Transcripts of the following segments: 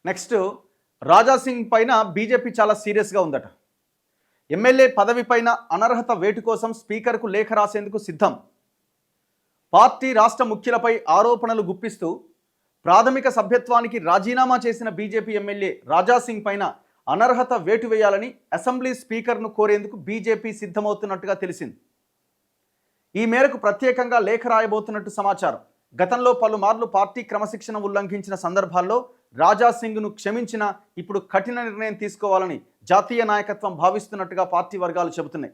Next Raja Singh పైన BJP చాలా సీరియస్గా ఉందట. ఎమ్మెల్యే పదవి పైన అనర్హత వేటు కోసం స్పీకర్కు లేఖ రాసేందుకు సిద్ధం. పార్టీ రాష్ట్ర ముఖ్యులపై ఆరోపణలు గుప్పిస్తూ ప్రాథమిక సభ్యత్వానికి రాజీనామా చేసిన బీజేపీ ఎమ్మెల్యే రాజా సింగ్ పైన అనర్హత వేటు వేయాలని అసెంబ్లీ స్పీకర్ను కోరేందుకు బీజేపీ సిద్ధమవుతున్నట్టుగా తెలిసింది. ఈ మేరకు ప్రత్యేకంగా లేఖ రాయబోతున్నట్టు సమాచారం. గతంలో పలుమార్లు పార్టీ క్రమశిక్షణ ఉల్లంఘించిన సందర్భాల్లో రాజా సింగ్ను క్షమించిన ఇప్పుడు కఠిన నిర్ణయం తీసుకోవాలని జాతీయ నాయకత్వం భావిస్తున్నట్టుగా పార్టీ వర్గాలు చెబుతున్నాయి.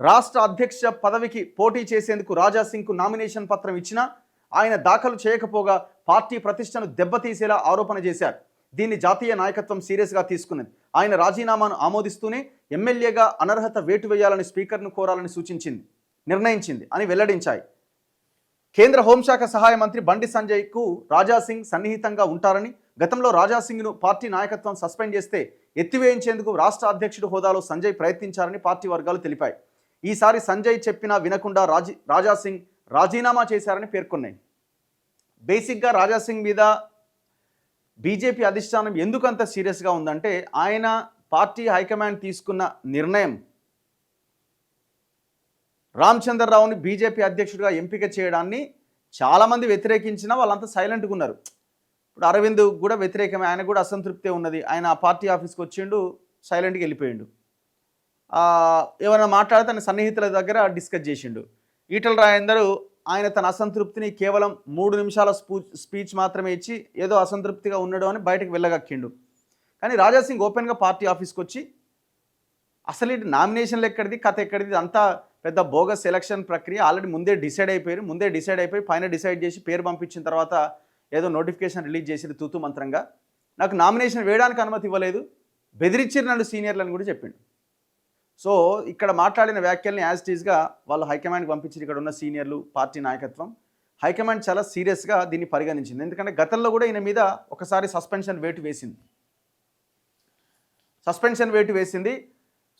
రాష్ట్ర అధ్యక్ష పదవికి పోటీ చేసేందుకు రాజా సింగ్కు నామినేషన్ పత్రం ఇచ్చినా ఆయన దాఖలు చేయకపోగా పార్టీ ప్రతిష్టను దెబ్బతీసేలా ఆరోపణ చేశారు. దీన్ని జాతీయ నాయకత్వం సీరియస్గా తీసుకున్నది. ఆయన రాజీనామాను ఆమోదిస్తూనే ఎమ్మెల్యేగా అనర్హత వేటు వేయాలని స్పీకర్ను కోరాలని నిర్ణయించింది అని వెల్లడించాయి. కేంద్ర హోంశాఖ సహాయ మంత్రి బండి సంజయ్కు రాజా సింగ్ సన్నిహితంగా ఉంటారని, గతంలో రాజా సింగ్ను పార్టీ నాయకత్వం సస్పెండ్ చేస్తే ఎత్తివేయించేందుకు రాష్ట్ర అధ్యక్షుడి హోదాలో సంజయ్ ప్రయత్నించారని పార్టీ వర్గాలు తెలిపాయి. ఈసారి సంజయ్ చెప్పినా వినకుండా రాజా సింగ్ రాజీనామా చేశారని పేర్కొన్నాయి. బేసిక్గా రాజా సింగ్ మీద బీజేపీ అధిష్టానం ఎందుకంత సీరియస్గా ఉందంటే, ఆయన పార్టీ హైకమాండ్ తీసుకున్న నిర్ణయం రామచంద్రరావుని బీజేపీ అధ్యక్షుడిగా ఎంపిక చేయడాన్ని చాలామంది వ్యతిరేకించినా వాళ్ళంతా సైలెంట్గా ఉన్నారు. ఇప్పుడు అరవింద్ కూడా వ్యతిరేకమే, ఆయన కూడా అసంతృప్తే ఉన్నది. ఆయన పార్టీ ఆఫీస్కి వచ్చిండు, సైలెంట్గా వెళ్ళిపోయిండు. ఏమైనా మాట్లాడితే తన సన్నిహితుల దగ్గర డిస్కస్ చేసిండు. ఈటల రాజేందర్ ఆయన తన అసంతృప్తిని కేవలం 3 నిమిషాల స్పీచ్ మాత్రమే ఇచ్చి ఏదో అసంతృప్తిగా ఉన్నాడు అని బయటకు వెళ్ళగక్కిండు. కానీ రాజా సింగ్ ఓపెన్గా పార్టీ ఆఫీస్కి వచ్చి అసలు ఇటు నామినేషన్లు ఎక్కడిది, కథ ఎక్కడిది, అంతా పెద్ద బోగస్ ఎలక్షన్ ప్రక్రియ, ఆల్రెడీ ముందే డిసైడ్ అయిపోయి పైన డిసైడ్ చేసి పేరు పంపించిన తర్వాత ఏదో నోటిఫికేషన్ రిలీజ్ చేసి తూతు మంత్రంగా నాకు నామినేషన్ వేయడానికి అనుమతి ఇవ్వలేదు, బెదిరించారు నన్ను సీనియర్లను కూడా చెప్పిండు. సో ఇక్కడ మాట్లాడిన వ్యాఖ్యల్ని యాజ్ ఇట్ ఈస్గా వాళ్ళు హైకమాండ్కి పంపించారు. ఇక్కడ ఉన్న సీనియర్లు, పార్టీ నాయకత్వం, హైకమాండ్ చాలా సీరియస్గా దీన్ని పరిగణించింది. ఎందుకంటే గతంలో కూడా ఈయన మీద ఒకసారి సస్పెన్షన్ వేటు వేసింది.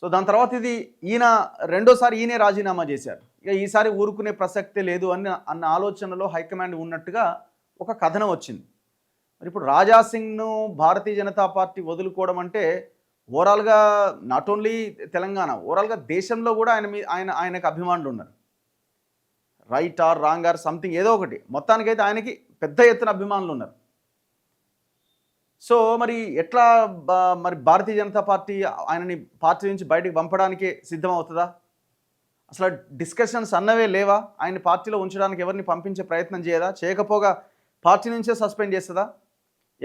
సో దాని తర్వాత ఈయన రెండోసారి ఈయనే రాజీనామా చేశారు. ఇక ఈసారి ఊరుకునే ప్రసక్తే లేదు అన్న ఆలోచనలో హైకమాండ్ ఉన్నట్టుగా ఒక కథనం వచ్చింది. మరి ఇప్పుడు రాజా సింగ్ను భారతీయ జనతా పార్టీ వదులుకోవడం అంటే ఓవరాల్గా నాట్ ఓన్లీ తెలంగాణ, ఓవరాల్గా దేశంలో కూడా ఆయనకు అభిమానులు ఉన్నారు. Right are wrong or something ఏదో ఒకటి, మొత్తానికైతే ఆయనకి పెద్ద ఎత్తున అభిమానులు ఉన్నారు. సో మరి ఎట్లా మరి భారతీయ జనతా పార్టీ ఆయనని పార్టీ నుంచి బయటకు పంపడానికి సిద్ధమవుతుందా? అసలు డిస్కషన్స్ అన్నవే లేవా? ఆయన పార్టీలో ఉంచడానికి ఎవరిని పంపించే ప్రయత్నం చేయదా? చేయకపోగా పార్టీ నుంచే సస్పెండ్ చేస్తుందా?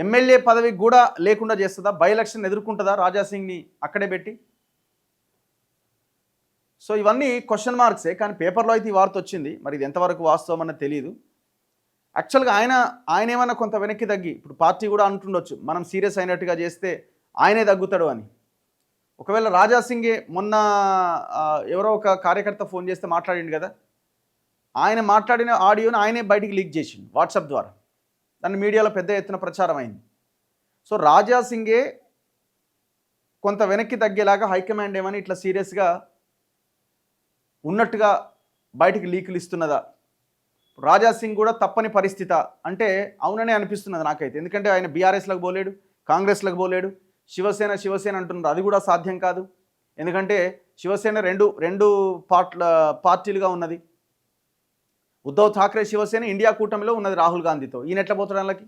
ఎమ్మెల్యే పదవి కూడా లేకుండా చేస్తుందా? బై ఎలక్షన్ ఎదుర్కొంటుందా రాజా సింగ్ని అక్కడే పెట్టి? సో ఇవన్నీ క్వశ్చన్ మార్క్సే. కానీ పేపర్లో అయితే ఈ వార్త వచ్చింది. మరి ఇది ఎంతవరకు వాస్తవం అన్నది తెలియదు. యాక్చువల్గా ఆయన ఏమన్నా కొంత వెనక్కి తగ్గి, ఇప్పుడు పార్టీ కూడా అంటుండొచ్చు మనం సీరియస్ అయినట్టుగా చేస్తే ఆయనే తగ్గుతాడు అని. ఒకవేళ రాజా సింగే మొన్న ఎవరో ఒక కార్యకర్త ఫోన్ చేస్తే మాట్లాడిండు కదా, ఆయన మాట్లాడిన ఆడియోని ఆయనే బయటికి లీక్ చేసిండు వాట్సాప్ ద్వారా. దాన్ని మీడియాలో పెద్ద ఎత్తున ప్రచారం అయింది. సో రాజా సింగే కొంత వెనక్కి తగ్గేలాగా హైకమాండ్ ఏమని ఇట్లా సీరియస్గా ఉన్నట్టుగా బయటికి లీకులు ఇస్తున్నదా? రాజా సింగ్ కూడా తప్పని పరిస్థితి అంటే అవుననే అనిపిస్తున్నది నాకైతే. ఎందుకంటే ఆయన బీఆర్ఎస్లకు పోలేడు, కాంగ్రెస్లకు పోలేడు, శివసేన అంటున్నారు, అది కూడా సాధ్యం కాదు. ఎందుకంటే శివసేన రెండు పార్టీలుగా ఉన్నది. ఉద్ధవ్ ఠాక్రే శివసేన ఇండియా కూటమిలో ఉన్నది రాహుల్ గాంధీతో. ఈయన ఎట్లా పోతాడు వాళ్ళకి?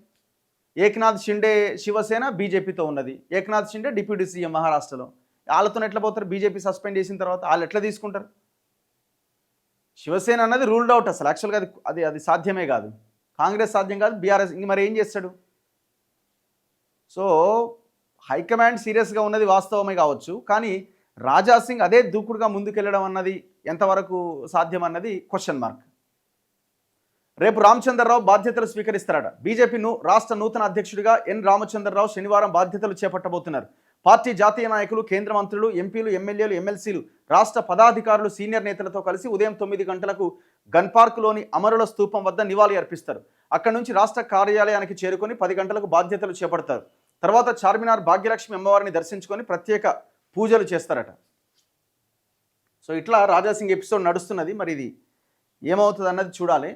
ఏక్నాథ్ షిండే శివసేన బీజేపీతో ఉన్నది. ఏక్నాథ్ షిండే డిప్యూటీ సీఎం మహారాష్ట్రలో. వాళ్ళతో ఎట్లా పోతారు? బీజేపీ సస్పెండ్ చేసిన తర్వాత వాళ్ళు ఎట్లా తీసుకుంటారు? శివసేన అన్నది రూల్డ్ అవుట్ అసలు. యాక్చువల్గా అది సాధ్యమే కాదు. కాంగ్రెస్ సాధ్యం కాదు, బీఆర్ఎస్ ఇంక మరి ఏం చేస్తాడు? సో హైకమాండ్ సీరియస్గా ఉన్నది వాస్తవమే కావచ్చు, కానీ రాజా సింగ్ అదే దూకుడుగా ముందుకెళ్ళడం అన్నది ఎంతవరకు సాధ్యం అన్నది క్వశ్చన్ మార్క్. రేపు రామచంద్రరావు బాధ్యతలు స్వీకరిస్తారట. బీజేపీ రాష్ట్ర నూతన అధ్యక్షుడిగా ఎన్ రామచంద్రరావు శనివారం బాధ్యతలు చేపట్టబోతున్నారు. పార్టీ జాతీయ నాయకులు, కేంద్ర మంత్రులు, ఎంపీలు, ఎమ్మెల్యేలు, ఎమ్మెల్సీలు, రాష్ట్ర పదాధికారులు, సీనియర్ నేతలతో కలిసి ఉదయం 9 గంటలకు గన్ పార్కులోని అమరుల స్తూపం వద్ద నివాళి అర్పిస్తారు. అక్కడి నుంచి రాష్ట్ర కార్యాలయానికి చేరుకొని 10 గంటలకు బాధ్యతలు చేపడతారు. తర్వాత చార్మినార్ భాగ్యలక్ష్మి అమ్మవారిని దర్శించుకొని ప్రత్యేక పూజలు చేస్తారట. సో ఇట్లా రాజా సింగ్ ఎపిసోడ్ నడుస్తున్నది. మరి ఇది ఏమవుతుంది అన్నది చూడాలి.